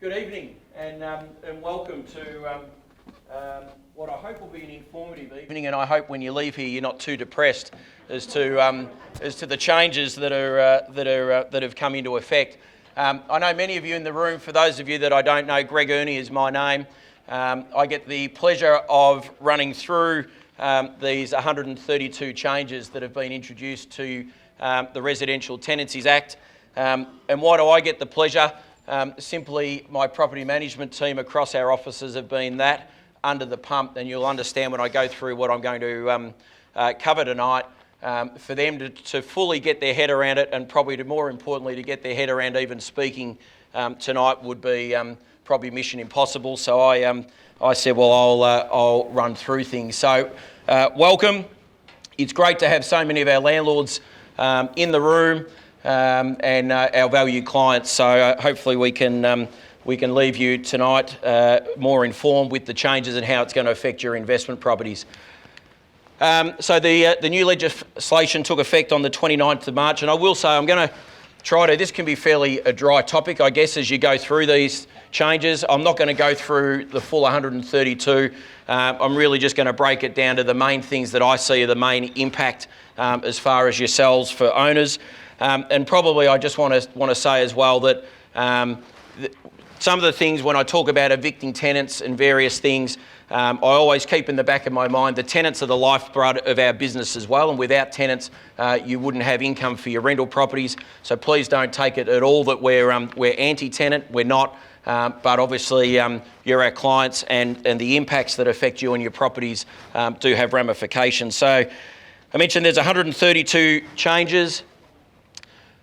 Good evening and welcome to what I hope will be an informative evening, and I hope when you leave here you're not too depressed as to the changes that have come into effect. I know many of you in the room. For those of you that I don't know, Greg Ernie is my name. I get the pleasure of running through these 132 changes that have been introduced to the Residential Tenancies Act. And why do I get the pleasure? Simply, my property management team across our offices have been that under the pump, and you'll understand when I go through what I'm going to cover tonight, for them to fully get their head around it, and probably more importantly to get their head around even speaking tonight would be probably mission impossible. So I said, well, I'll run through things. So welcome. It's great to have so many of our landlords in the room. And our valued clients. So hopefully we can leave you tonight more informed with the changes and how it's going to affect your investment properties. So the new legislation took effect on the 29th of March, and I will say I'm going to try to, this can be fairly a dry topic, I guess, as you go through these changes. I'm not going to go through the full 132. I'm really just going to break it down to the main things that I see are the main impact as far as yourselves for owners. And probably I just want to say as well that some of the things when I talk about evicting tenants and various things, I always keep in the back of my mind the tenants are the lifeblood of our business as well, and without tenants you wouldn't have income for your rental properties. So please don't take it at all that we're anti-tenant. We're not, but obviously you're our clients, and the impacts that affect you and your properties do have ramifications. So I mentioned there's 132 changes.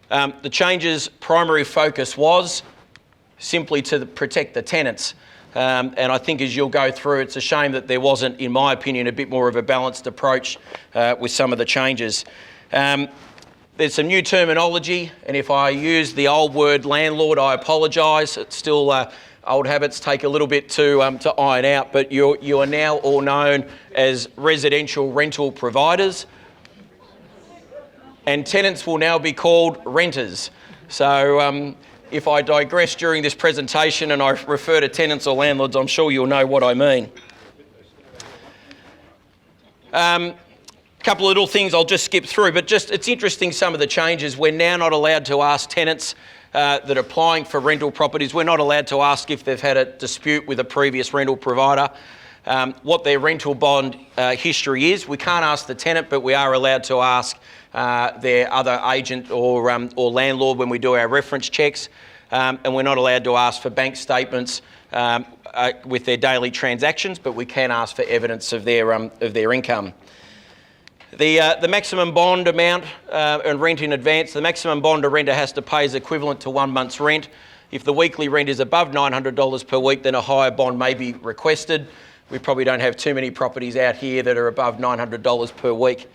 The change's primary focus was simply to protect the tenants. And I think as you'll go through, it's a shame that there wasn't, in my opinion, a bit more of a balanced approach with some of the changes. There's some new terminology, and if I use the old word landlord, I apologise. It's still old habits take a little bit to iron out, but you are now all known as residential rental providers. And tenants will now be called renters. So if I digress during this presentation and I refer to tenants or landlords, I'm sure you'll know what I mean. Couple of little things I'll just skip through, but just it's interesting some of the changes. We're now not allowed to ask tenants that are applying for rental properties, we're not allowed to ask if they've had a dispute with a previous rental provider, what their rental bond history is. We can't ask the tenant, but we are allowed to ask their other agent or landlord when we do our reference checks, and we're not allowed to ask for bank statements with their daily transactions, but we can ask for evidence of their income. The maximum bond amount and rent in advance, the maximum bond a renter has to pay is equivalent to 1 month's rent. If the weekly rent is above $900 per week, then a higher bond may be requested. We probably don't have too many properties out here that are above $900 per week.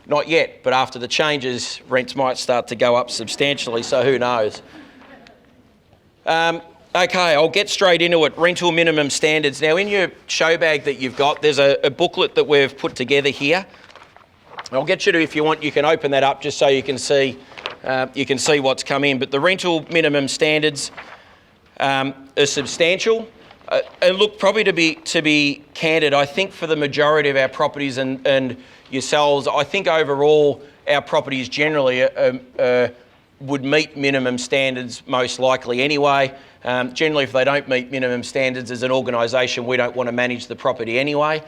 Not yet, but after the changes, rents might start to go up substantially, so who knows. Okay, I'll get straight into it. Rental minimum standards. Now, in your show bag that you've got, there's a booklet that we've put together here. I'll get you to, if you want, you can open that up just so you can see what's come in. But the rental minimum standards are substantial. And look, probably to be candid, I think for the majority of our properties and yourselves, I think overall our properties generally would meet minimum standards most likely anyway. Generally, if they don't meet minimum standards as an organisation, we don't want to manage the property anyway.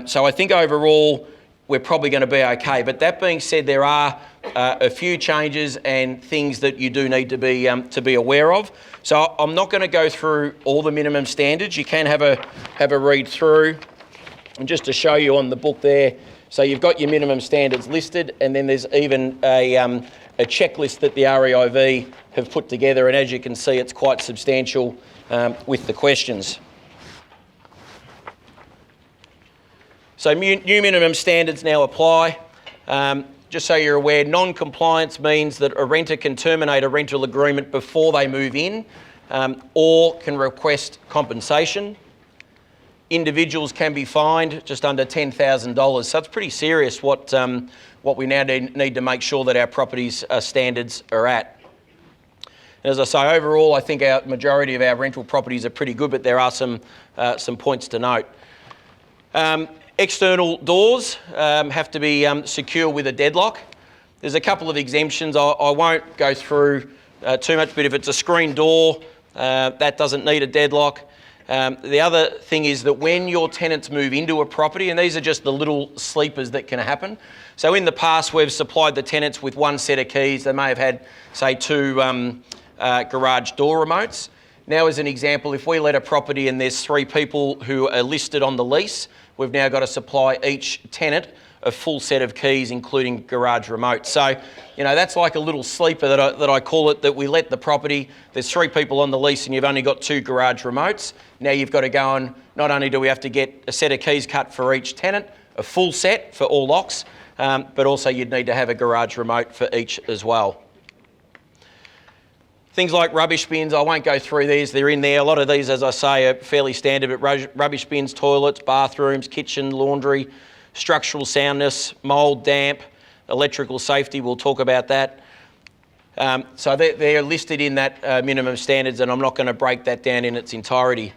So I think overall we're probably going to be okay. But that being said, there are a few changes and things that you do need to be aware of. So I'm not going to go through all the minimum standards. You can have a read through, and just to show you on the book there. So you've got your minimum standards listed, and then there's even a checklist that the REIV have put together, and as you can see, it's quite substantial with the questions. So new minimum standards now apply. Just so you're aware, non-compliance means that a renter can terminate a rental agreement before they move in, or can request compensation. Individuals can be fined just under $10,000. So it's pretty serious what we now need to make sure that our properties standards are at. And as I say, overall, I think our majority of our rental properties are pretty good, but there are some points to note. External doors have to be secure with a deadlock. There's a couple of exemptions. I won't go through too much, but if it's a screen door, that doesn't need a deadlock. The other thing is that when your tenants move into a property, and these are just the little sleepers that can happen. So in the past, we've supplied the tenants with one set of keys. They may have had, say, two garage door remotes. Now, as an example, if we let a property and there's 3 people who are listed on the lease, we've now got to supply each tenant a full set of keys, including garage remote. So, that's like a little sleeper that I call it, that we let the property, there's 3 people on the lease and you've only got 2 garage remotes. Now you've got to go and, not only do we have to get a set of keys cut for each tenant, a full set for all locks, but also you'd need to have a garage remote for each as well. Things like rubbish bins, I won't go through these, they're in there. A lot of these, as I say, are fairly standard, but rubbish bins, toilets, bathrooms, kitchen, laundry, structural soundness, mould, damp, electrical safety, we'll talk about that. So they're listed in that minimum standards, and I'm not going to break that down in its entirety.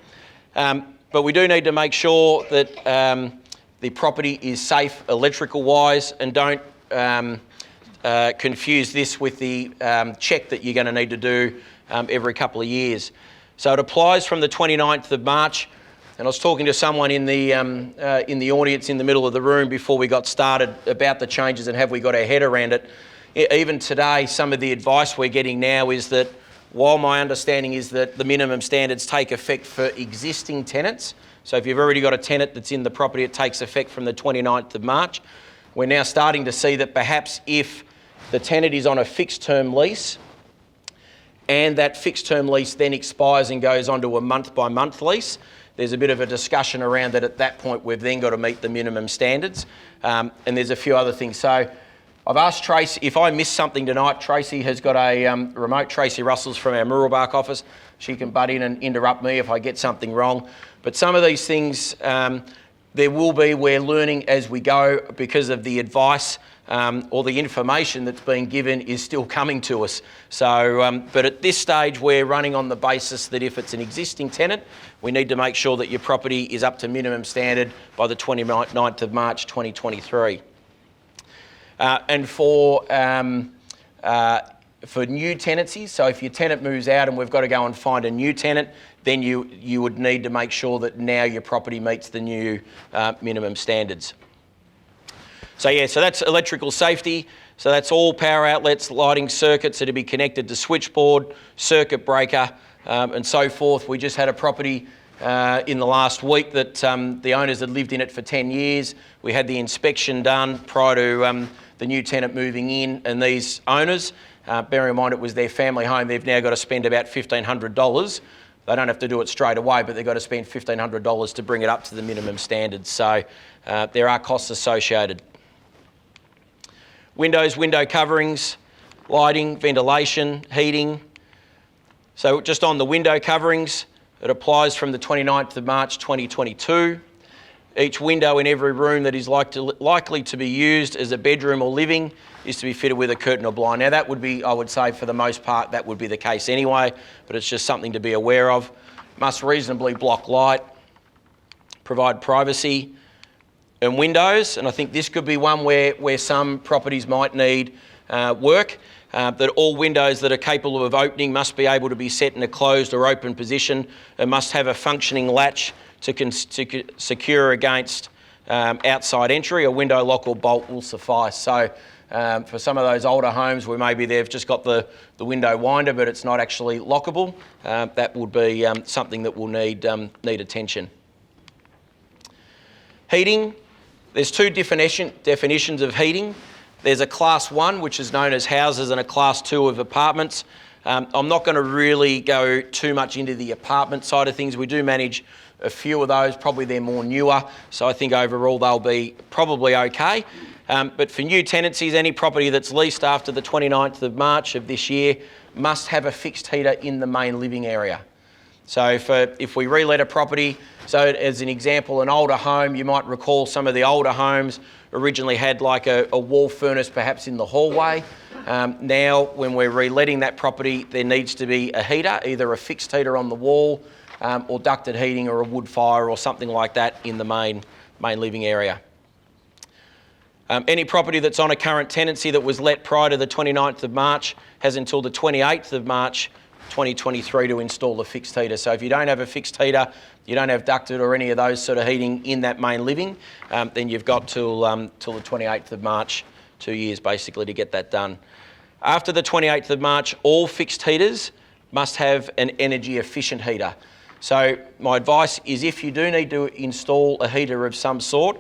But we do need to make sure that the property is safe electrical-wise, and don't confuse this with the check that you're going to need to do every couple of years. So it applies from the 29th of March. And I was talking to someone in the audience in the middle of the room before we got started about the changes and have we got our head around it. Even today, some of the advice we're getting now is that while my understanding is that the minimum standards take effect for existing tenants, so if you've already got a tenant that's in the property, it takes effect from the 29th of March. We're now starting to see that perhaps if the tenant is on a fixed term lease and that fixed term lease then expires and goes onto a month by month lease, there's a bit of a discussion around that. At that point, we've then got to meet the minimum standards. And there's a few other things. So I've asked Tracy, if I miss something tonight, Tracy has got a remote, Tracy Russell's from our Mooroolbark office. She can butt in and interrupt me if I get something wrong. But some of these things, we're learning as we go because of the advice or the information that's being given is still coming to us. So, but at this stage, we're running on the basis that if it's an existing tenant, we need to make sure that your property is up to minimum standard by the 29th of March 2023. And for new tenancies, so if your tenant moves out and we've got to go and find a new tenant, then you would need to make sure that now your property meets the new minimum standards. So that's electrical safety. So that's all power outlets, lighting circuits that are be connected to switchboard, circuit breaker, and so forth. We just had a property in the last week that the owners had lived in it for 10 years. We had the inspection done prior to the new tenant moving in, and these owners, bearing in mind it was their family home, they've now got to spend about $1,500. They don't have to do it straight away, but they've got to spend $1,500 to bring it up to the minimum standards. So there are costs associated. Windows, window coverings, lighting, ventilation, heating. So just on the window coverings, it applies from the 29th of March 2022. Each window in every room that is likely to be used as a bedroom or living is to be fitted with a curtain or blind. Now that would be, I would say for the most part, that would be the case anyway, but it's just something to be aware of. Must reasonably block light, provide privacy and windows, and I think this could be one where some properties might need work, that all windows that are capable of opening must be able to be set in a closed or open position and must have a functioning latch to secure against outside entry. A window lock or bolt will suffice. So for some of those older homes where maybe they've just got the window winder but it's not actually lockable, that would be something that will need attention. Heating. There's two definitions of heating. There's a class 1, which is known as houses, and a class 2 of apartments. I'm not going to really go too much into the apartment side of things. We do manage a few of those, probably they're more newer, so I think overall they'll be probably okay. But for new tenancies, any property that's leased after the 29th of March of this year must have a fixed heater in the main living area. So if we relet a property, so as an example, an older home, you might recall some of the older homes originally had like a wall furnace perhaps in the hallway. Now, when we're reletting that property, there needs to be a heater, either a fixed heater on the wall or ducted heating or a wood fire or something like that in the main living area. Any property that's on a current tenancy that was let prior to the 29th of March has until the 28th of March 2023 to install a fixed heater. So if you don't have a fixed heater, you don't have ducted or any of those sort of heating in that main living, then you've got till the 28th of March, 2 years basically, to get that done. After the 28th of March, all fixed heaters must have an energy efficient heater. So my advice is, if you do need to install a heater of some sort,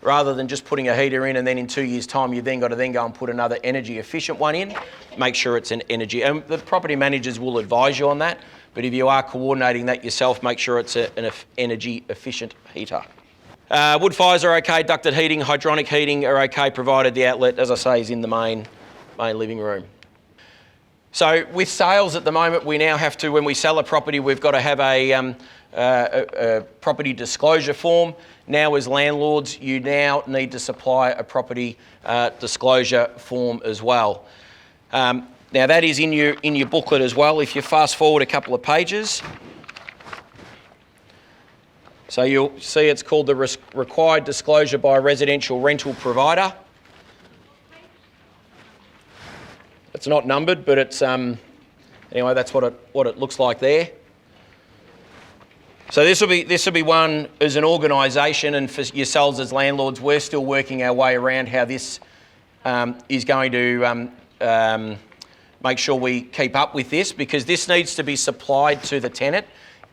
rather than just putting a heater in and then in 2 years' time you've then got to go and put another energy efficient one in, make sure it's an energy, and the property managers will advise you on that, but if you are coordinating that yourself, make sure it's an energy efficient heater. Wood fires are okay, ducted heating, hydronic heating are okay, provided the outlet, as I say, is in the main living room. So with sales at the moment, we now have to, when we sell a property, we've got to have a property disclosure form. Now, as landlords, you now need to supply a property disclosure form as well. Now, that is in your booklet as well. If you fast forward a couple of pages, so you'll see it's called the required disclosure by a residential rental provider. It's not numbered, but it's anyway. That's what it looks like there. So this will be one as an organisation, and for yourselves as landlords, we're still working our way around how this is going to make sure we keep up with this, because this needs to be supplied to the tenant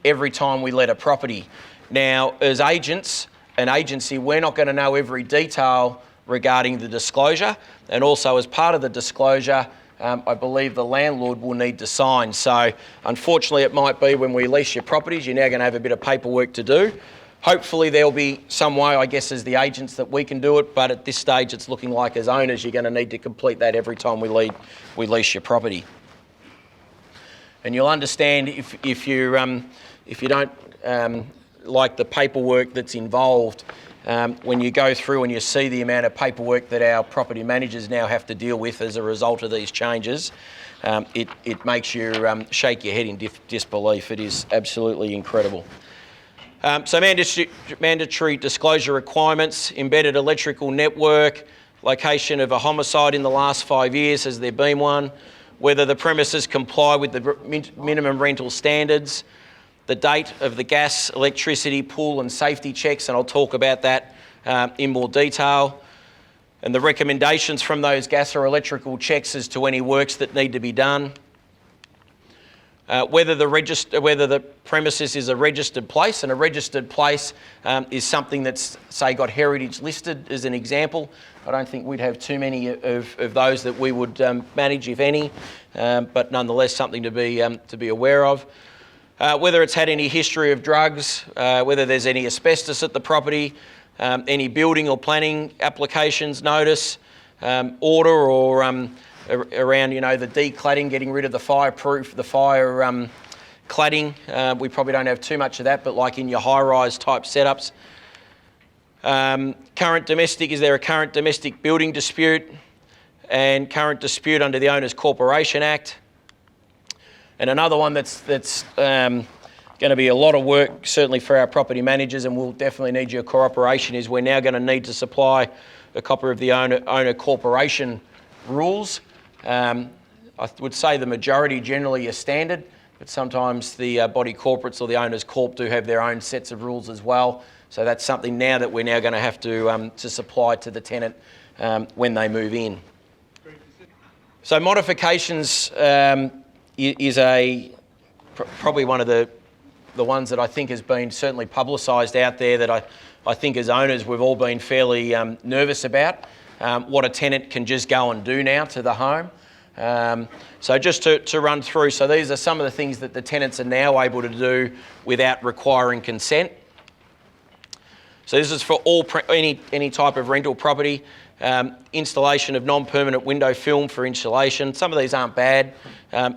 every time we let a property. Now, as agents, an agency, we're not going to know every detail regarding the disclosure, and also as part of the disclosure, I believe the landlord will need to sign. So unfortunately, it might be when we lease your properties, you're now going to have a bit of paperwork to do. Hopefully there'll be some way, I guess, as the agents that we can do it, but at this stage it's looking like as owners you're going to need to complete that every time we lease your property. And you'll understand if you don't like the paperwork that's involved, when you go through and you see the amount of paperwork that our property managers now have to deal with as a result of these changes, it makes you shake your head in disbelief. It is absolutely incredible. So mandatory disclosure requirements: embedded electrical network, location of a homicide in the last 5 years, has there been one, whether the premises comply with the minimum rental standards, the date of the gas, electricity, pool and safety checks, and I'll talk about that in more detail, and the recommendations from those gas or electrical checks as to any works that need to be done, whether the premises is a registered place, and a registered place is something that's, say, got heritage listed as an example. I don't think we'd have too many of those that we would manage, if any, but nonetheless something to be aware of. Whether it's had any history of drugs, whether there's any asbestos at the property, any building or planning applications notice, order or around, the decladding, getting rid of the fire cladding. We probably don't have too much of that, but like in your high-rise type setups. Current domestic, is there a current domestic building dispute? And current dispute under the Owners Corporation Act. And another one that's going to be a lot of work, certainly for our property managers, and we'll definitely need your cooperation, is we're now going to need to supply a copy of the owner corporation rules. I would say the majority generally are standard, but sometimes the body corporates or the owners corp do have their own sets of rules as well. So that's something now that we're now going to have to supply to the tenant when they move in. So modifications is probably one of the ones that I think has been certainly publicised out there, that I think as owners we've all been fairly nervous about what a tenant can just go and do now to the home. So just to run through, so these are some of the things that the tenants are now able to do without requiring consent. So this is for any type of rental property. Installation of non-permanent window film for insulation. Some of these aren't bad.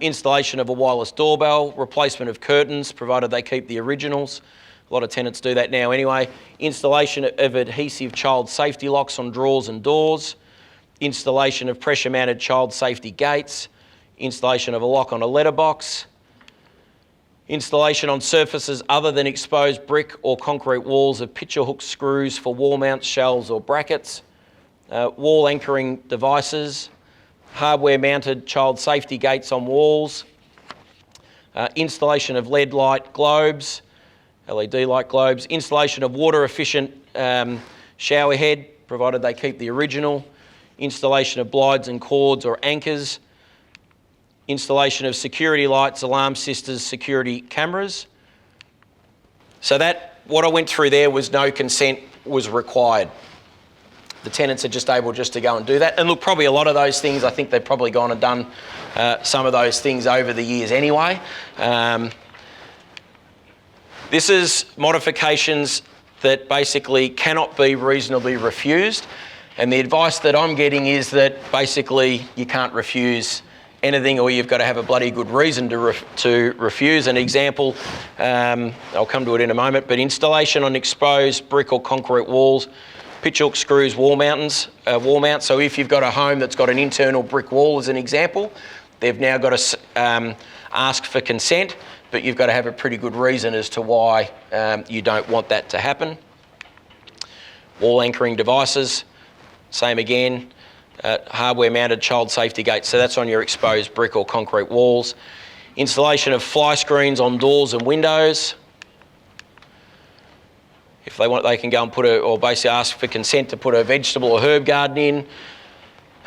Installation of a wireless doorbell, replacement of curtains, provided they keep the originals. A lot of tenants do that now anyway. Installation of adhesive child safety locks on drawers and doors. Installation of pressure-mounted child safety gates. Installation of a lock on a letterbox. Installation on surfaces other than exposed brick or concrete walls of picture hook screws for wall mounts, shelves or brackets. Wall anchoring devices. Hardware-mounted child safety gates on walls. Installation of LED light globes. LED light globes, installation of water-efficient shower head, provided they keep the original, installation of blinds and cords or anchors, installation of security lights, alarm sisters, security cameras. So that, what I went through there was no consent was required. The tenants are just able to go and do that. And look, probably a lot of those things, I think they've probably gone and done some of those things over the years anyway. This is modifications that basically cannot be reasonably refused. And the advice that I'm getting is that basically you can't refuse anything, or you've got to have a bloody good reason to refuse. An example, I'll come to it in a moment, but installation on exposed brick or concrete walls, pitch hook screws, wall mounts. So if you've got a home that's got an internal brick wall as an example, they've now got to ask for consent, but you've got to have a pretty good reason as to why you don't want that to happen. Wall anchoring devices, same again. Hardware mounted child safety gates, so that's on your exposed brick or concrete walls. Installation of fly screens on doors and windows. If they want, they can go and or basically ask for consent to put a vegetable or herb garden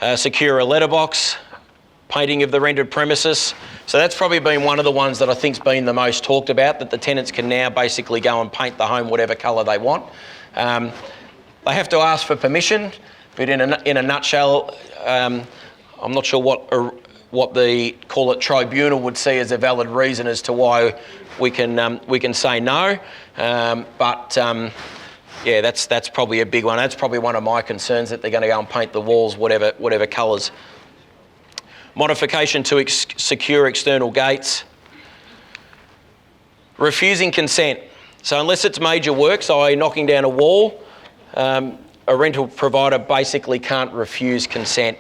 in. Secure a letterbox. Painting of the rented premises. So that's probably been one of the ones that I think's been the most talked about, that the tenants can now basically go and paint the home whatever colour they want. They have to ask for permission, but in a nutshell, I'm not sure what the tribunal would see as a valid reason as to why we can say no. Yeah, that's probably a big one. That's probably one of my concerns, that they're going to go and paint the walls whatever colours. Modification to secure external gates. Refusing consent. So unless it's major works, i.e. knocking down a wall, a rental provider basically can't refuse consent.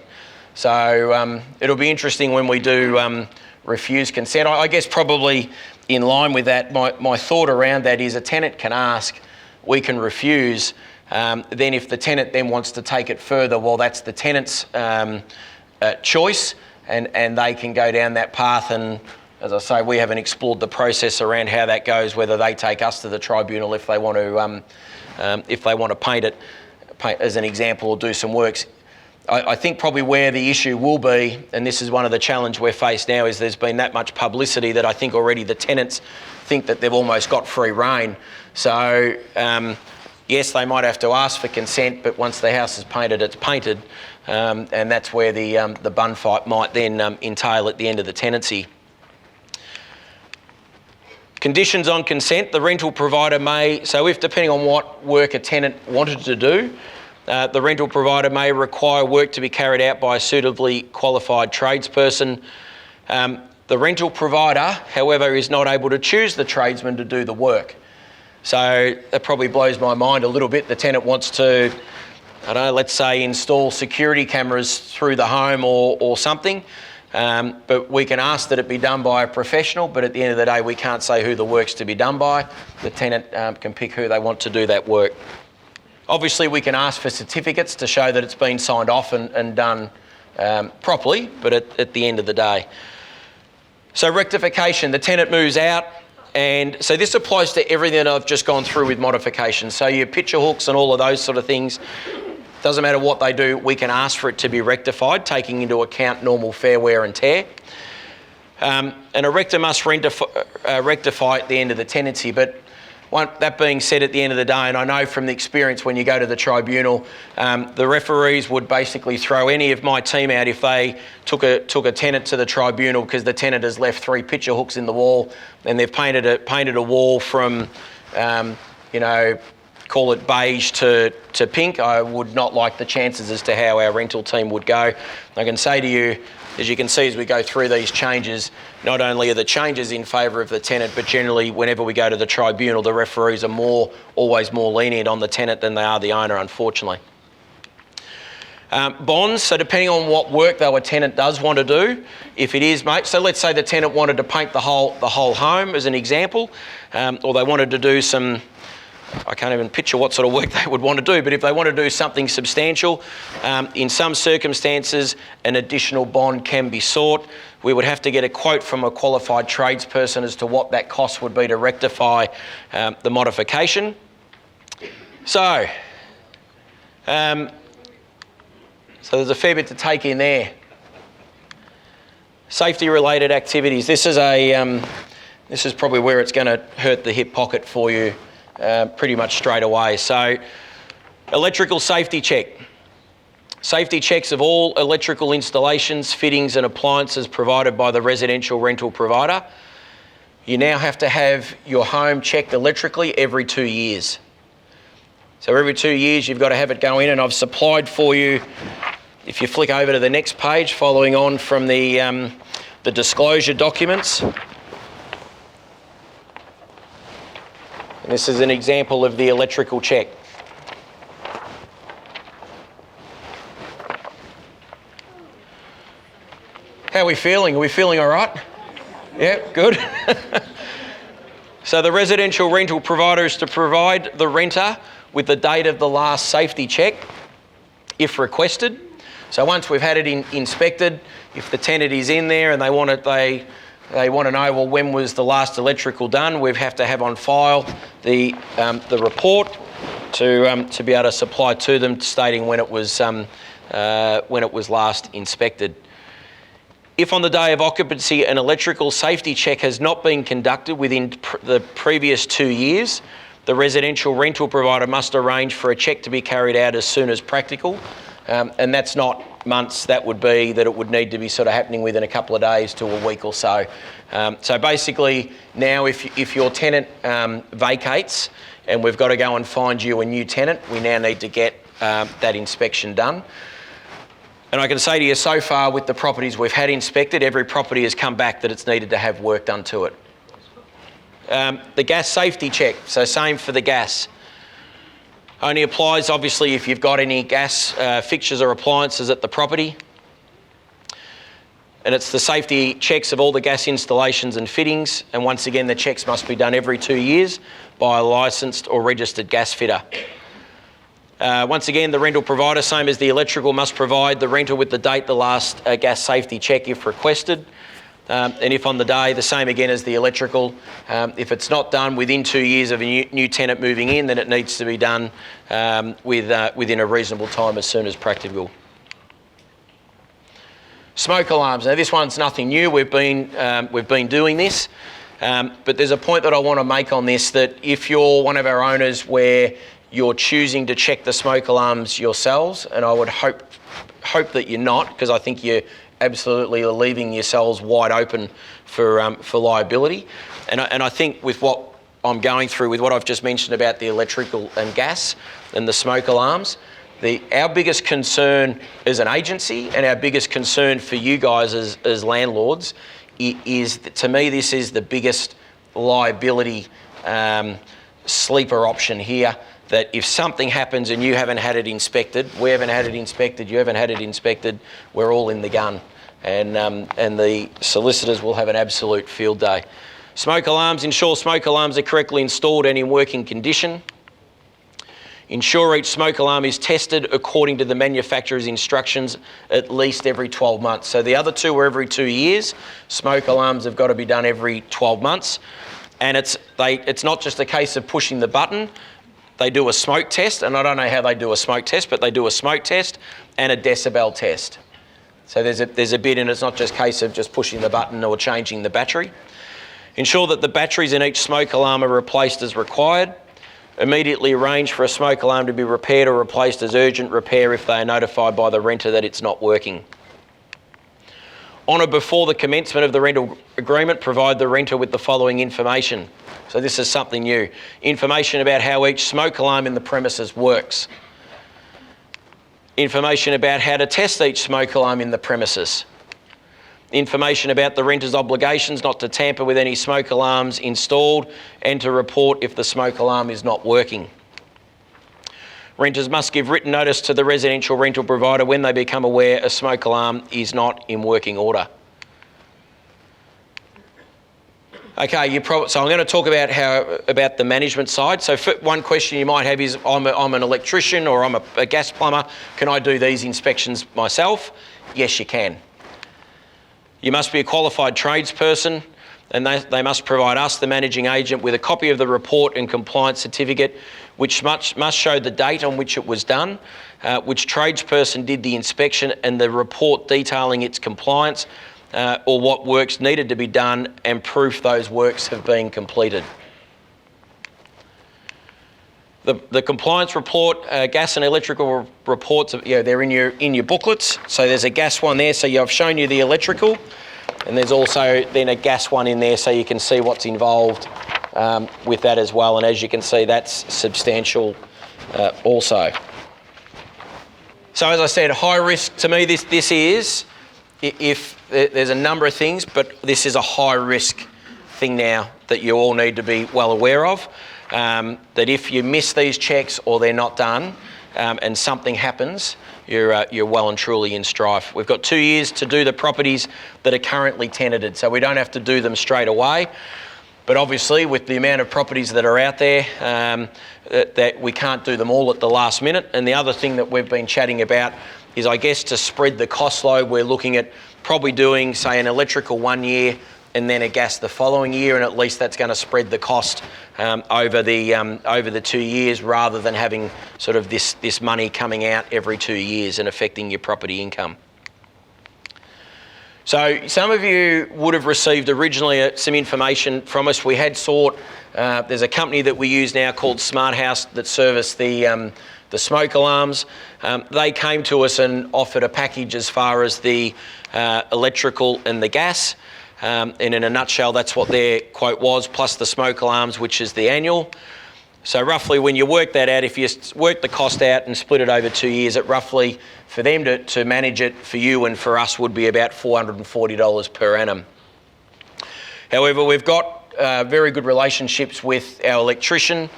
So it'll be interesting when we do refuse consent. I guess probably in line with that, my thought around that is a tenant can ask, we can refuse. Then if the tenant then wants to take it further, well, that's the tenant's choice. And they can go down that path, and as I say, we haven't explored the process around how that goes, whether they take us to the tribunal if they want to paint as an example, or do some works. I think probably where the issue will be, and this is one of the challenges we're faced now, is there's been that much publicity that I think already the tenants think that they've almost got free rein. So yes, they might have to ask for consent, but once the house is painted, it's painted. And that's where the bun fight might then entail at the end of the tenancy. Conditions on consent. The rental provider may, so if depending on what work a tenant wanted to do, the rental provider may require work to be carried out by a suitably qualified tradesperson. The rental provider, however, is not able to choose the tradesman to do the work. So that probably blows my mind a little bit. The tenant wants to, I don't know, let's say install security cameras through the home or something, but we can ask that it be done by a professional, but at the end of the day we can't say who the work's to be done by. The tenant can pick who they want to do that work. Obviously we can ask for certificates to show that it's been signed off and done properly, but at the end of the day. So rectification, the tenant moves out, and so this applies to everything that I've just gone through with modifications. So your picture hooks and all of those sort of things, doesn't matter what they do, we can ask for it to be rectified, taking into account normal fair wear and tear. And a rector must rectify at the end of the tenancy, but that being said, at the end of the day, and I know from the experience when you go to the tribunal, the referees would basically throw any of my team out if they took a tenant to the tribunal because the tenant has left 3 picture hooks in the wall and they've painted a wall from, call it beige to pink. I would not like the chances as to how our rental team would go. I can say to you, as you can see as we go through these changes, not only are the changes in favour of the tenant, but generally whenever we go to the tribunal, the referees are always more lenient on the tenant than they are the owner, unfortunately. Bonds, so depending on what work though a tenant does want to do, if it is, mate, so let's say the tenant wanted to paint the whole home as an example, or they wanted to do some, I can't even picture what sort of work they would want to do, but if they want to do something substantial, in some circumstances an additional bond can be sought. We would have to get a quote from a qualified tradesperson as to what that cost would be to rectify the modification. So there's a fair bit to take in there. Safety-related activities. This is probably where it's going to hurt the hip pocket for you pretty much straight away. So, electrical safety check. Safety checks of all electrical installations, fittings and appliances provided by the residential rental provider. You now have to have your home checked electrically every 2 years. So every 2 years you've got to have it go in, and I've supplied for you, if you flick over to the next page, following on from the disclosure documents. And this is an example of the electrical check. How are we feeling? Are we feeling all right? Yeah, good. So the residential rental provider is to provide the renter with the date of the last safety check, if requested. So once we've had it inspected, if the tenant is in there and they want to know, well, when was the last electrical done, we have to have on file the report to be able to supply to them, stating when it was last inspected. If on the day of occupancy an electrical safety check has not been conducted within the previous 2 years, the residential rental provider must arrange for a check to be carried out as soon as practical. And that's not months, that would be that it would need to be sort of happening within a couple of days to a week or so. So basically now if your tenant vacates and we've got to go and find you a new tenant, we now need to get that inspection done. And I can say to you, so far with the properties we've had inspected, every property has come back that it's needed to have work done to it. The gas safety check, so same for the gas. Only applies obviously if you've got any gas fixtures or appliances at the property. And it's the safety checks of all the gas installations and fittings. And once again, the checks must be done every 2 years by a licensed or registered gas fitter. Once again, the rental provider, same as the electrical, must provide the renter with the date the last gas safety check if requested. And if on the day, the same again as the electrical, if it's not done within 2 years of a new tenant moving in, then it needs to be done within a reasonable time as soon as practicable. Smoke alarms. Now this one's nothing new. We've been doing this, but there's a point that I want to make on this, that if you're one of our owners where you're choosing to check the smoke alarms yourselves, and I would hope that you're not, because I think you're absolutely leaving yourselves wide open for liability. And I think with what I'm going through, with what I've just mentioned about the electrical and gas and the smoke alarms, our biggest concern as an agency and our biggest concern for you guys as landlords is, to me, this is the biggest liability sleeper option here, that if something happens and you haven't had it inspected, we haven't had it inspected, you haven't had it inspected, we're all in the gun. And the solicitors will have an absolute field day. Smoke alarms. Ensure smoke alarms are correctly installed and in working condition. Ensure each smoke alarm is tested according to the manufacturer's instructions at least every 12 months. So the other two are every 2 years. Smoke alarms have got to be done every 12 months. And it's not just a case of pushing the button. They do a smoke test, and I don't know how they do a smoke test, but they do a smoke test and a decibel test. So there's a bit, and it's not just a case of just pushing the button or changing the battery. Ensure that the batteries in each smoke alarm are replaced as required. Immediately arrange for a smoke alarm to be repaired or replaced as urgent repair if they are notified by the renter that it's not working. On or before the commencement of the rental agreement, provide the renter with the following information. So this is something new. Information about how each smoke alarm in the premises works. Information about how to test each smoke alarm in the premises. information about the renter's obligations not to tamper with any smoke alarms installed and to report if the smoke alarm is not working. Renters must give written notice to the residential rental provider when they become aware a smoke alarm is not in working order. Okay, so I'm going to talk about the management side. So one question you might have is, I'm an electrician or I'm a gas plumber. Can I do these inspections myself? Yes, you can. You must be a qualified tradesperson, and they must provide us, the managing agent, with a copy of the report and compliance certificate, which must show the date on which it was done, which tradesperson did the inspection, and the report detailing its compliance, or what works needed to be done, and proof those works have been completed. The compliance report, gas and electrical reports, they're in your booklets. So there's a gas one there, so I've shown you the electrical, and there's also then a gas one in there, so you can see what's involved with that as well. And as you can see, that's substantial also. So as I said, high risk to me, this is, if there's a number of things, but this is a high risk thing now that you all need to be well aware of. That if you miss these checks or they're not done and something happens, you're well and truly in strife. We've got 2 years to do the properties that are currently tenanted, so we don't have to do them straight away. But obviously, with the amount of properties that are out there, that we can't do them all at the last minute. And the other thing that we've been chatting about is, I guess, to spread the cost load, we're looking at probably doing, say, an electrical 1 year and then a gas the following year, and at least that's going to spread the cost over the 2 years, rather than having sort of this money coming out every 2 years and affecting your property income. So some of you would have received originally some information from us. We had sought, there's a company that we use now called Smart House that service the smoke alarms. They came to us and offered a package as far as the electrical and the gas. And in a nutshell, that's what their quote was, plus the smoke alarms, which is the annual. So roughly, when you work that out, if you work the cost out and split it over 2 years, it roughly, for them to manage it for you and for us, would be about $440 per annum. However, we've got very good relationships with our electrician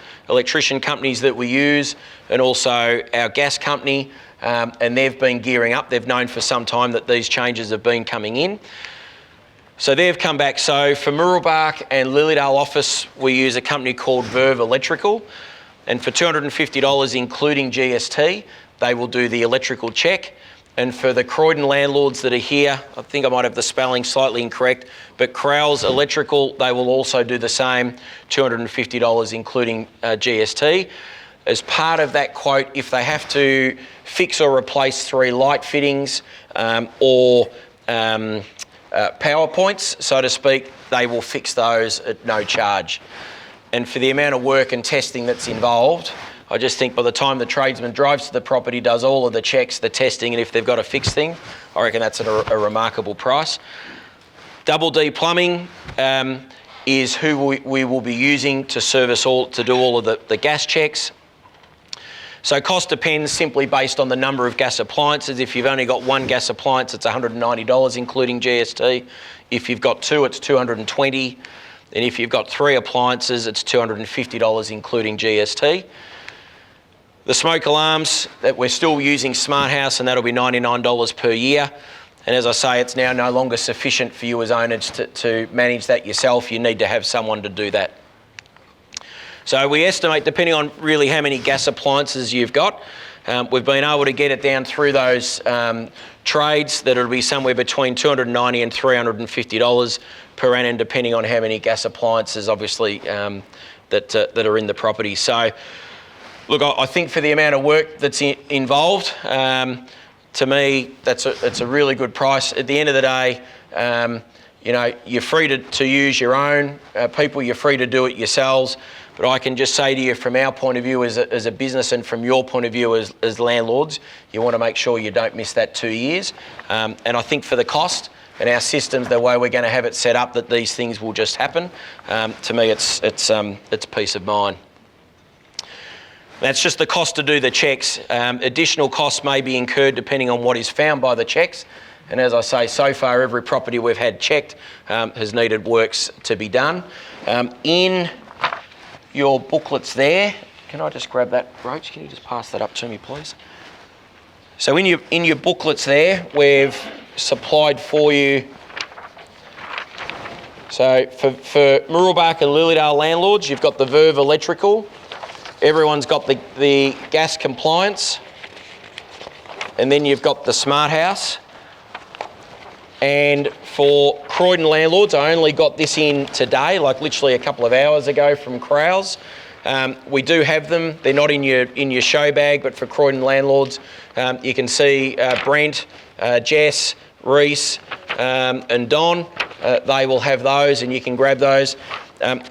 companies that we use, and also our gas company, and they've been gearing up. They've known for some time that these changes have been coming in. So they've come back. So for Murrelbach and Lilydale office, we use a company called Verve Electrical, and for $250, including GST, they will do the electrical check. And for the Croydon landlords that are here, I think I might have the spelling slightly incorrect, but Crowell's Electrical, they will also do the same, $250, including GST. As part of that quote, if they have to fix or replace 3 light fittings or power points, so to speak, they will fix those at no charge. And for the amount of work and testing that's involved, I just think by the time the tradesman drives to the property, does all of the checks, the testing, and if they've got a fixed thing, I reckon that's at a remarkable price. Double D Plumbing is who we will be using to do all of the gas checks. So cost depends simply based on the number of gas appliances. If you've only got 1 gas appliance, it's $190, including GST. If you've got 2, it's $220. And if you've got 3 appliances, it's $250, including GST. The smoke alarms, that we're still using Smart House, and that'll be $99 per year. And as I say, it's now no longer sufficient for you as owners to manage that yourself. You need to have someone to do that. So we estimate, depending on really how many gas appliances you've got, we've been able to get it down through those trades that it'll be somewhere between $290 and $350 per annum, depending on how many gas appliances, obviously, that are in the property. So, look, I think for the amount of work that's involved, to me, it's a really good price. At the end of the day, you're free to use your own people. You're free to do it yourselves. But I can just say to you, from our point of view as a business, and from your point of view as landlords, you want to make sure you don't miss that 2 years. And I think for the cost and our systems, the way we're going to have it set up, that these things will just happen. To me, it's peace of mind. That's just the cost to do the checks. Additional costs may be incurred depending on what is found by the checks. And as I say, so far every property we've had checked has needed works to be done. In your booklets there, can I just grab that, Roach? Can you just pass that up to me, please? So in your booklets there, we've supplied for you. So for Mooroolbark and Lilydale landlords, you've got the Verve electrical. Everyone's got the gas compliance. And then you've got the smart house. And for Croydon landlords, I only got this in today, like literally a couple of hours ago from Crowes. We do have them. They're not in your show bag, but for Croydon landlords, you can see Brent, Jess, Reese, and Don. They will have those, and you can grab those.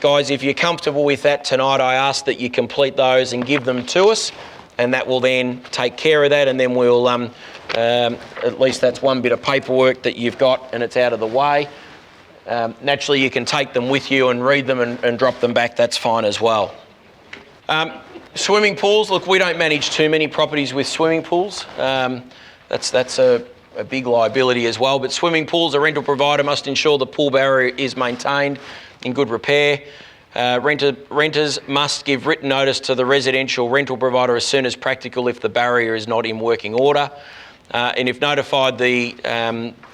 Guys, if you're comfortable with that tonight, I ask that you complete those and give them to us, and that will then take care of that, and then we'll, at least that's one bit of paperwork that you've got and it's out of the way. Naturally, you can take them with you and read them and drop them back. That's fine as well. Swimming pools, look, we don't manage too many properties with swimming pools. That's a big liability as well, but swimming pools, a rental provider must ensure the pool barrier is maintained in good repair. Renters must give written notice to the residential rental provider as soon as practical if the barrier is not in working order. And if notified, the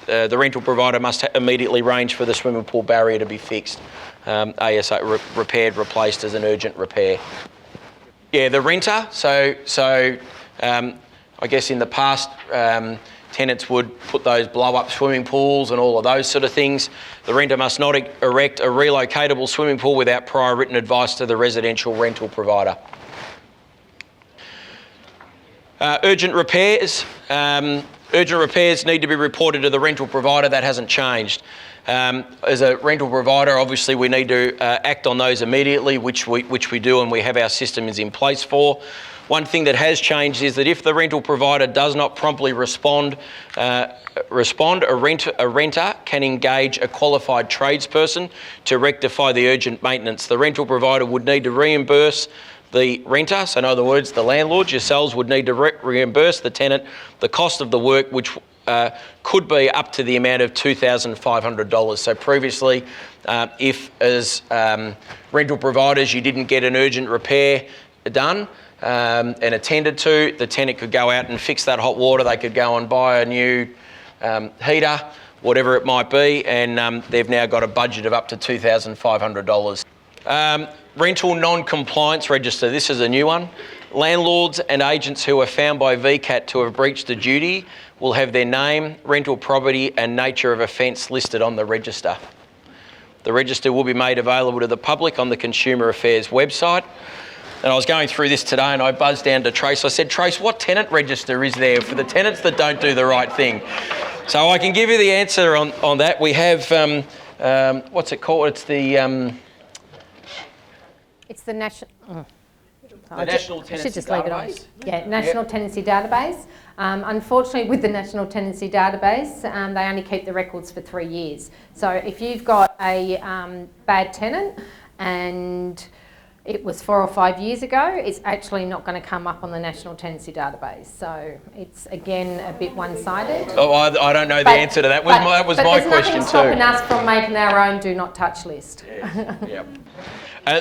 rental provider must immediately arrange for the swimming pool barrier to be fixed, ASA repaired, replaced as an urgent repair. Yeah, the renter. So I guess in the past, tenants would put those blow-up swimming pools and all of those sort of things. The renter must not erect a relocatable swimming pool without prior written advice to the residential rental provider. Urgent repairs. Urgent repairs need to be reported to the rental provider. That hasn't changed. As a rental provider, obviously we need to act on those immediately, which we do, and we have our systems in place for. One thing that has changed is that if the rental provider does not promptly respond, a renter can engage a qualified tradesperson to rectify the urgent maintenance. The rental provider would need to reimburse the renter, so in other words, the landlord, yourselves would need to reimburse the tenant the cost of the work, which could be up to the amount of $2,500. So previously, if as rental providers you didn't get an urgent repair done and attended to, the tenant could go out and fix that hot water. They could go and buy a new heater, whatever it might be, and they've now got a budget of up to $2,500. Rental non-compliance register. This is a new one. Landlords and agents who are found by Vacant to have breached the duty will have their name, rental property and nature of offence listed on the register. The register will be made available to the public on the Consumer Affairs website. And I was going through this today and I buzzed down to Trace. I said, Trace, what tenant register is there for the tenants that don't do the right thing? So I can give you the answer on that. We have, what's it called? It's the... It's the National... The National Tenancy Database? Yeah, National Tenancy Database. Unfortunately, with the National Tenancy Database, they only keep the records for 3 years. So if you've got a bad tenant and it was 4 or 5 years ago, it's actually not going to come up on the National Tenancy Database. So it's, again, a bit one-sided. Oh, I don't know the answer to that. That was my question too. But there's nothing stopping us from making our own do not touch list. Yes. Yep.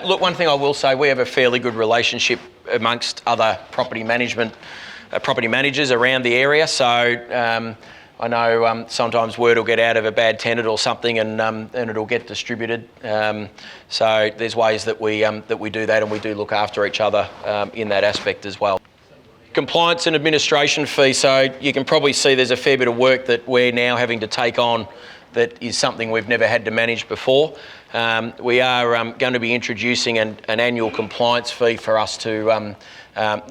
Look, one thing I will say, we have a fairly good relationship amongst other property managers around the area. So I know sometimes word will get out of a bad tenant or something, and it'll get distributed. So there's ways that we do that, and we do look after each other in that aspect as well. Compliance and administration fee. So you can probably see there's a fair bit of work that we're now having to take on that is something we've never had to manage before. We are going to be introducing an annual compliance fee for us to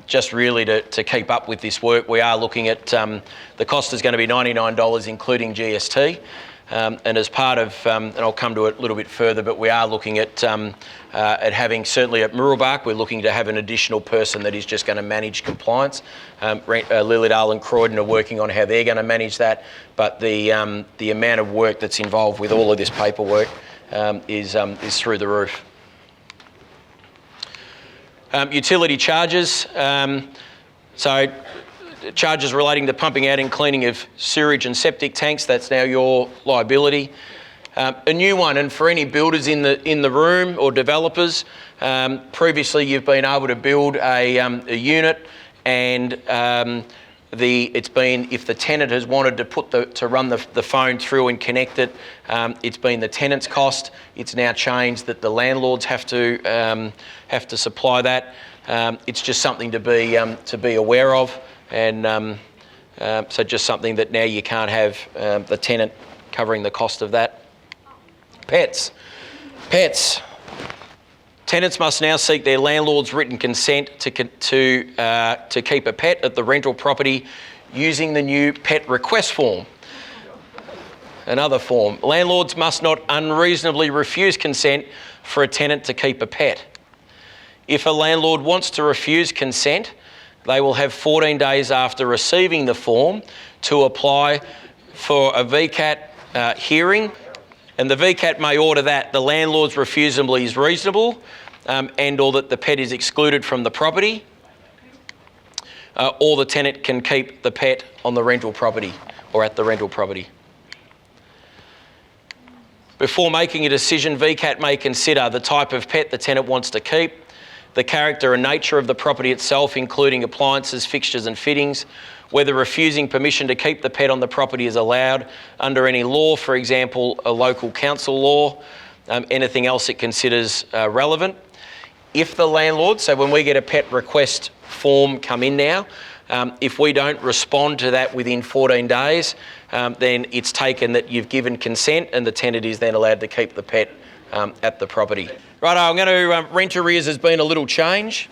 just really to keep up with this work. We are looking at, the cost is going to be $99 including GST. And as part of, and I'll come to it a little bit further, but we are looking at having, certainly at Mooroolbark, we're looking to have an additional person that is just going to manage compliance. Lilydale and Croydon are working on how they're going to manage that, but the amount of work that's involved with all of this paperwork is through the roof. Utility charges. So charges relating to pumping out and cleaning of sewerage and septic tanks, that's now your liability. A new one, and for any builders in the room or developers, previously you've been able to build a unit, and it's been, if the tenant has wanted to run the phone through and connect it, it's been the tenant's cost. It's now changed that the landlords have to supply that. It's just something to be aware of, and so just something that now you can't have the tenant covering the cost of that. Pets. Tenants must now seek their landlord's written consent to keep a pet at the rental property using the new pet request form. Another form. Landlords must not unreasonably refuse consent for a tenant to keep a pet. If a landlord wants to refuse consent, they will have 14 days after receiving the form to apply for a VCAT hearing. And the VCAT may order that the landlord's refusal is reasonable and or that the pet is excluded from the property, or the tenant can keep the pet on the rental property or at the rental property. Before making a decision, VCAT may consider the type of pet the tenant wants to keep, the character and nature of the property itself, including appliances, fixtures and fittings, whether refusing permission to keep the pet on the property is allowed under any law, for example, a local council law, anything else it considers relevant. If the landlord, so when we get a pet request form come in now, if we don't respond to that within 14 days, then it's taken that you've given consent and the tenant is then allowed to keep the pet at the property. Righto, I'm going to, rent arrears has been a little change.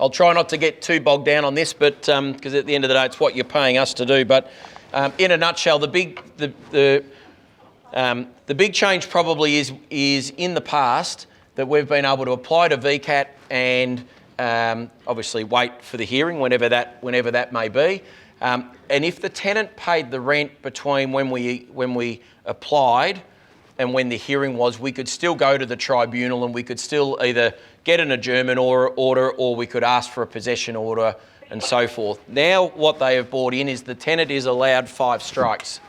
I'll try not to get too bogged down on this, but because at the end of the day, it's what you're paying us to do. But in a nutshell, the big change probably is in the past that we've been able to apply to VCAT and obviously wait for the hearing whenever that may be. And if the tenant paid the rent between when we applied and when the hearing was, we could still go to the tribunal and we could still either get an adjournment order or we could ask for a possession order and so forth. Now what they have brought in is the tenant is allowed 5 strikes.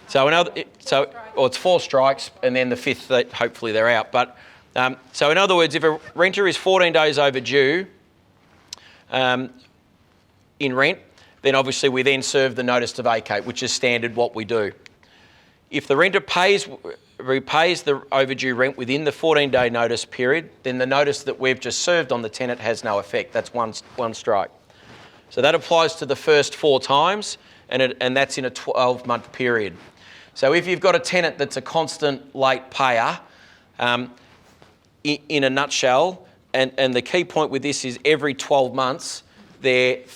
It's 4 strikes and then the 5th, hopefully they're out. But so in other words, if a renter is 14 days overdue in rent, then obviously we then serve the notice to vacate, which is standard what we do. If the renter repays the overdue rent within the 14-day notice period, then the notice that we've just served on the tenant has no effect. That's one strike. So that applies to the first 4 times, and that's in a 12-month period. So if you've got a tenant that's a constant late payer, in a nutshell, and the key point with this is every 12 months, they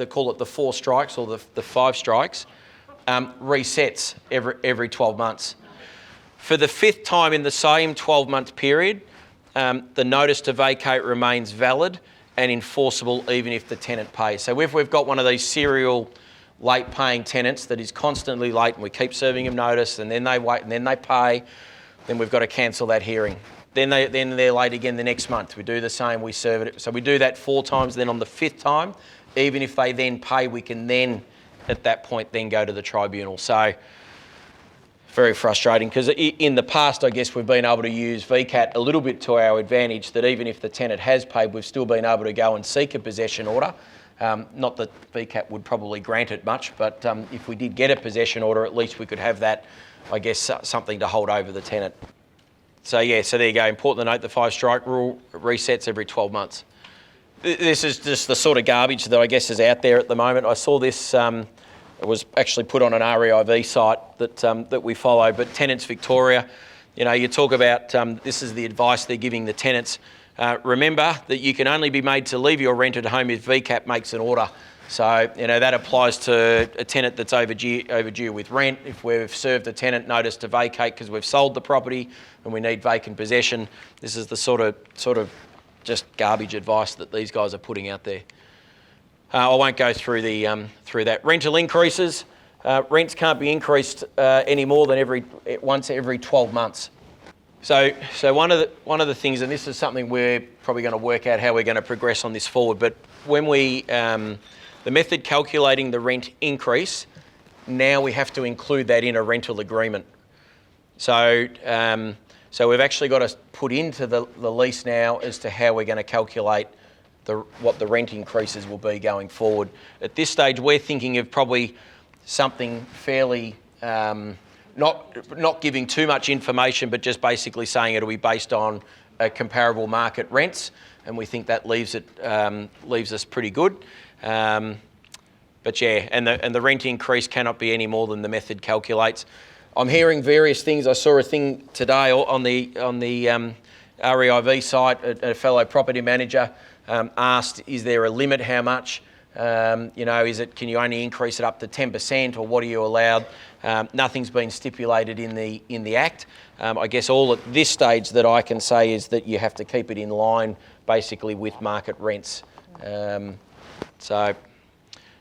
call it the 4 strikes or the 5 strikes, resets every 12 months. For the 5th time in the same 12-month period, the notice to vacate remains valid and enforceable even if the tenant pays. So if we've got one of these serial late paying tenants that is constantly late and we keep serving them notice and then they wait and then they pay, then we've got to cancel that hearing. Then they're late again the next month. We do the same, we serve it. So we do that 4 times, then on the 5th time, even if they then pay, we can then, at that point, then go to the tribunal. So very frustrating because in the past, I guess we've been able to use VCAT a little bit to our advantage, that even if the tenant has paid, we've still been able to go and seek a possession order. Not that VCAT would probably grant it much, but if we did get a possession order, at least we could have that, I guess, something to hold over the tenant. So yeah, so there you go. Important to note the 5 strike rule resets every 12 months. This is just the sort of garbage that I guess is out there at the moment. I saw this, it was actually put on an REIV site that we follow, but Tenants Victoria, you talk about, this is the advice they're giving the tenants. Remember that you can only be made to leave your rented home if VCAT makes an order. So, that applies to a tenant that's overdue with rent. If we've served a tenant notice to vacate because we've sold the property and we need vacant possession, this is the sort of just garbage advice that these guys are putting out there. I won't go through through that. Rental increases. Rents can't be increased any more than once every 12 months. So one of the things, and this is something we're probably going to work out how we're going to progress on this forward, but when we the method calculating the rent increase, now we have to include that in a rental agreement. So we've actually got to put into the lease now as to how we're going to calculate what the rent increases will be going forward. At this stage, we're thinking of probably something fairly, not giving too much information, but just basically saying it'll be based on comparable market rents, and we think that leaves us pretty good. But yeah, and the rent increase cannot be any more than the method calculates. I'm hearing various things. I saw a thing today on the REIV site. A fellow property manager asked, "Is there a limit? How much? Can you only increase it up to 10%, or what are you allowed?" Nothing's been stipulated in the Act. I guess all at this stage that I can say is that you have to keep it in line, basically, with market rents. So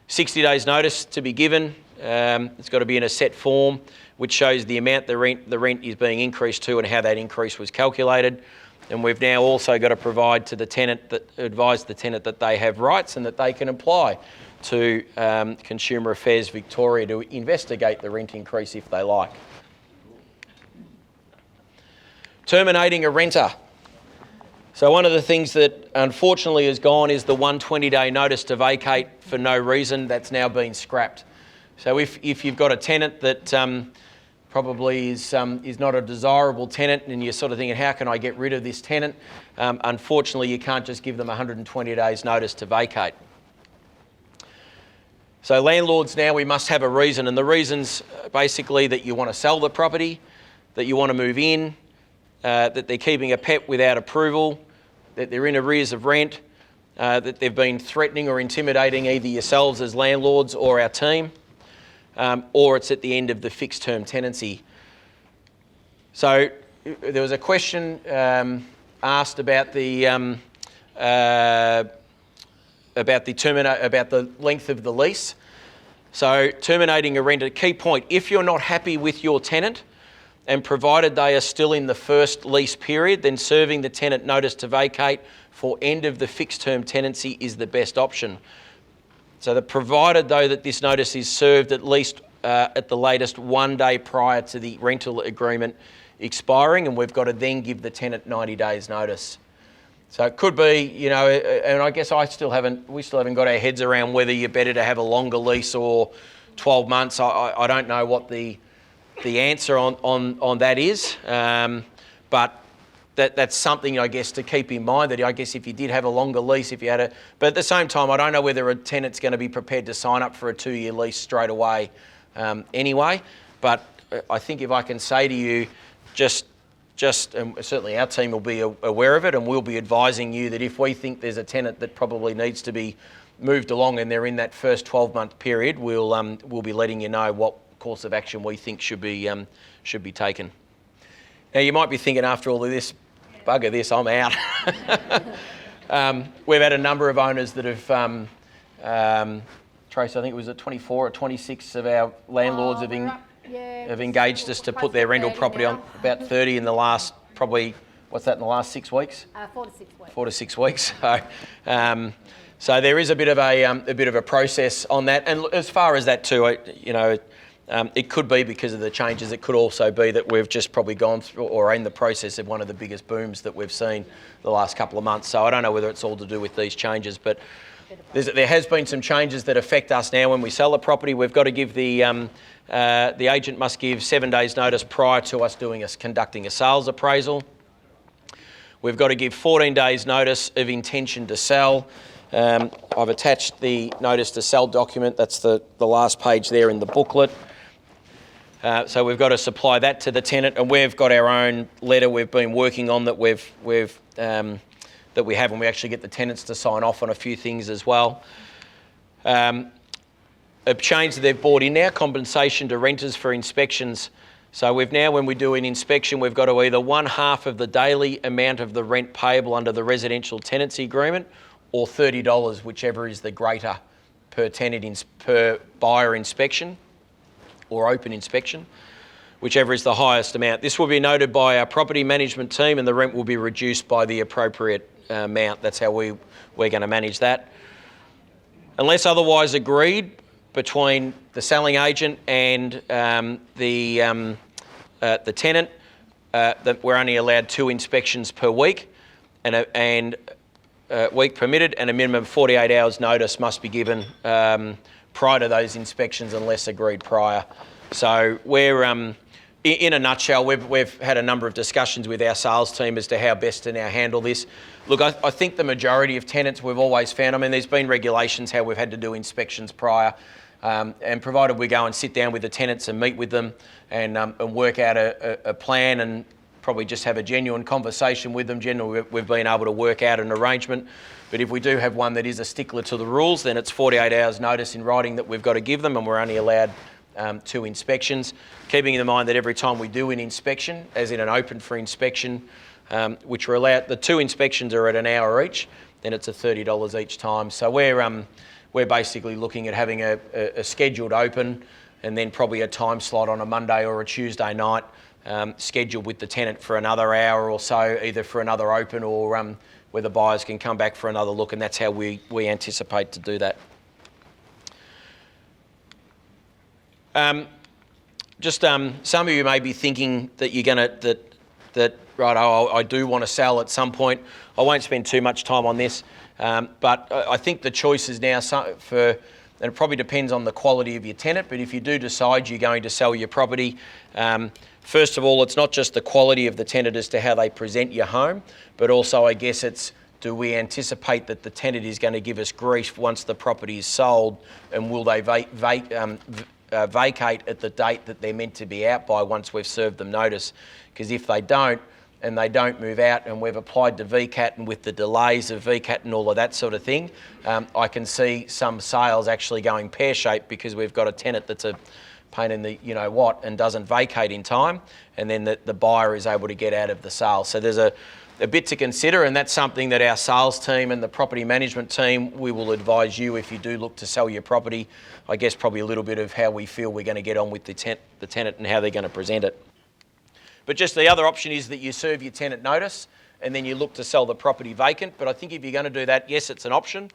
60 days notice to be given. It's got to be in a set form which shows the amount the rent is being increased to and how that increase was calculated. And we've now also got to provide to the tenant, advise the tenant that they have rights and that they can apply to Consumer Affairs Victoria to investigate the rent increase if they like. Terminating a renter. So one of the things that unfortunately has gone is the 120-day notice to vacate for no reason. That's now been scrapped. So if you've got a tenant that probably is not a desirable tenant and you're sort of thinking, how can I get rid of this tenant? Unfortunately, you can't just give them 120 days notice to vacate. So landlords now, we must have a reason, and the reason's basically that you want to sell the property, that you want to move in, that they're keeping a pet without approval, that they're in arrears of rent, that they've been threatening or intimidating either yourselves as landlords or our team, or it's at the end of the fixed term tenancy. So there was a question asked about the length of the lease. So terminating a renter, key point, if you're not happy with your tenant, and provided they are still in the first lease period, then serving the tenant notice to vacate for end of the fixed term tenancy is the best option. So provided though that this notice is served at least at the latest 1 day prior to the rental agreement expiring, and we've got to then give the tenant 90 days notice. So it could be, and I guess we still haven't got our heads around whether you're better to have a longer lease or 12 months. I don't know what the answer on that is, but that's something, I guess, to keep in mind, that I guess if you did have a longer lease, but at the same time, I don't know whether a tenant's going to be prepared to sign up for a 2-year lease straight away anyway. But I think if I can say to you, just and certainly our team will be aware of it, and we'll be advising you that if we think there's a tenant that probably needs to be moved along and they're in that first 12-month period, we'll be letting you know what course of action we think should be taken. Now you might be thinking, after all of this, bugger this, I'm out. We've had a number of owners that have, Trace, I think it was at 24 or 26 of our landlords have engaged us to put their rental property on, about 30 in the last, probably, what's that, in the last 6 weeks? 4 to 6 weeks. 4 to 6 weeks. So there is a bit of a process on that, and as far as that too, it could be because of the changes. It could also be that we've just probably gone through or are in the process of one of the biggest booms that we've seen the last couple of months. So I don't know whether it's all to do with these changes, but there has been some changes that affect us now when we sell a property. We've got to give the agent must give 7 days notice prior to us conducting a sales appraisal. We've got to give 14 days notice of intention to sell. I've attached the notice to sell document. That's the last page there in the booklet. So we've got to supply that to the tenant, and we've got our own letter we've been working on that we have, and we actually get the tenants to sign off on a few things as well. A change that they've brought in now, compensation to renters for inspections. So we've now, when we do an inspection, we've got to either 1/2 of the daily amount of the rent payable under the residential tenancy agreement, or $30, whichever is the greater per tenant per buyer inspection or open inspection, whichever is the highest amount. This will be noted by our property management team, and the rent will be reduced by the appropriate amount. That's how we're going to manage that. Unless otherwise agreed between the selling agent and the tenant, that we're only allowed 2 inspections per week, and a week permitted, and a minimum of 48 hours notice must be given prior to those inspections unless agreed prior. So we're, in a nutshell, we've had a number of discussions with our sales team as to how best to now handle this. Look, I think the majority of tenants we've always found, I mean, there's been regulations how we've had to do inspections prior, and provided we go and sit down with the tenants and meet with them and work out a plan and probably just have a genuine conversation with them. Generally, we've been able to work out an arrangement. But if we do have one that is a stickler to the rules, then it's 48 hours notice in writing that we've got to give them, and we're only allowed 2 inspections. Keeping in mind that every time we do an inspection, as in an open for inspection, which we're allowed, the 2 inspections are at an hour each, then it's a $30 each time. So we're basically looking at having a scheduled open, and then probably a time slot on a Monday or a Tuesday night, scheduled with the tenant for another hour or so, either for another open or where the buyers can come back for another look, and that's how we anticipate to do that. Some of you may be thinking that you're going to, that right, I do want to sell at some point. I won't spend too much time on this, but I think the choice is now and it probably depends on the quality of your tenant, but if you do decide you're going to sell your property, first of all, it's not just the quality of the tenant as to how they present your home, but also I guess it's, do we anticipate that the tenant is going to give us grief once the property is sold, and will they vacate at the date that they're meant to be out by once we've served them notice? Because if they don't, and they don't move out, and we've applied to Vacant, and with the delays of Vacant and all of that sort of thing, I can see some sales actually going pear-shaped because we've got a tenant that's a pain in the you-know-what and doesn't vacate in time, and then the buyer is able to get out of the sale. So there's a bit to consider, and that's something that our sales team and the property management team, we will advise you if you do look to sell your property. I guess probably a little bit of how we feel we're going to get on with the tenant and how they're going to present it. But just the other option is that you serve your tenant notice and then you look to sell the property vacant. But I think if you're going to do that, yes, it's an option.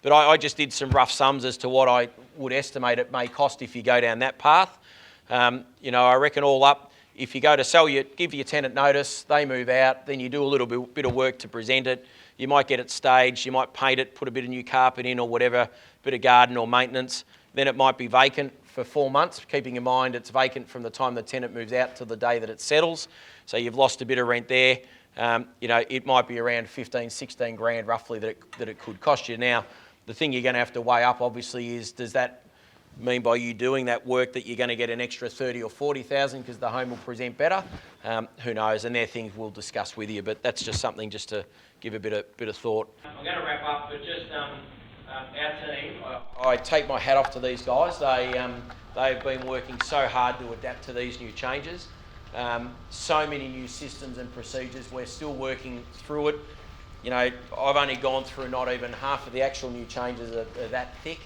But I just did some rough sums as to what I would estimate it may cost if you go down that path. I reckon all up, if you go to sell give your tenant notice, they move out, then you do a little bit of work to present it. You might get it staged, you might paint it, put a bit of new carpet in or whatever, bit of garden or maintenance. Then it might be vacant for 4 months, keeping in mind it's vacant from the time the tenant moves out to the day that it settles. So you've lost a bit of rent there. It might be around 15, 16 grand roughly that it could cost you. Now, the thing you're going to have to weigh up obviously is, does that mean by you doing that work that you're going to get an extra 30 or 40,000 because the home will present better? Who knows? And they're things we'll discuss with you, but that's just something just to give a bit of thought. I'm going to wrap up, but just our team, I take my hat off to these guys. They've been working so hard to adapt to these new changes. So many new systems and procedures. We're still working through it. I've only gone through not even half of the actual new changes are that thick.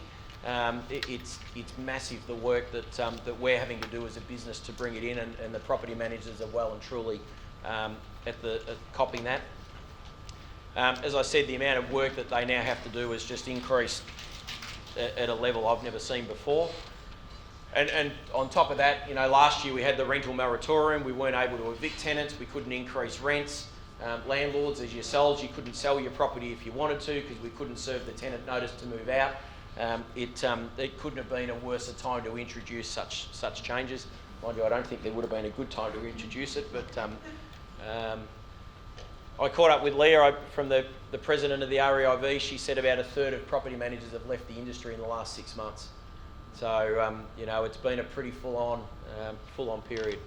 It's massive, the work that we're having to do as a business to bring it in, and the property managers are well and truly at copying that. As I said, the amount of work that they now have to do is just increased at a level I've never seen before. And on top of that, last year we had the rental moratorium. We weren't able to evict tenants. We couldn't increase rents. Landlords, as yourselves, you couldn't sell your property if you wanted to because we couldn't serve the tenant notice to move out. It couldn't have been a worse time to introduce such changes. Mind you, I don't think there would have been a good time to introduce it, but I caught up with Leah from the president of the REIV. She said about a third of property managers have left the industry in the last 6 months. So, it's been a pretty full-on period.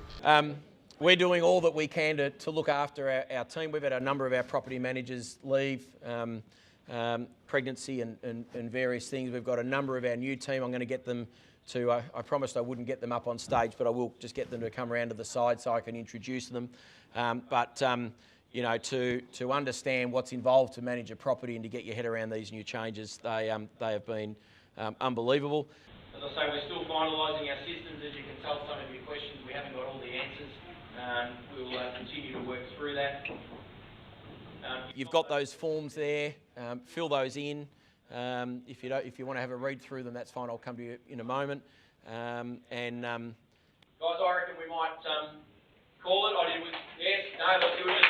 We're doing all that we can to look after our team. We've had a number of our property managers leave, pregnancy and various things. We've got a number of our new team. I'm going to get them to, I promised I wouldn't get them up on stage, but I will just get them to come around to the side so I can introduce them. To understand what's involved to manage a property and to get your head around these new changes, they have been unbelievable. As I say, we're still finalising our systems. As you can tell, some of your questions, we haven't got all the answers. We'll continue to work through that. You've got those forms there. Fill those in. If you want to have a read through them, that's fine. I'll come to you in a moment. Guys, I reckon we might call it. Yes, no, look, it was just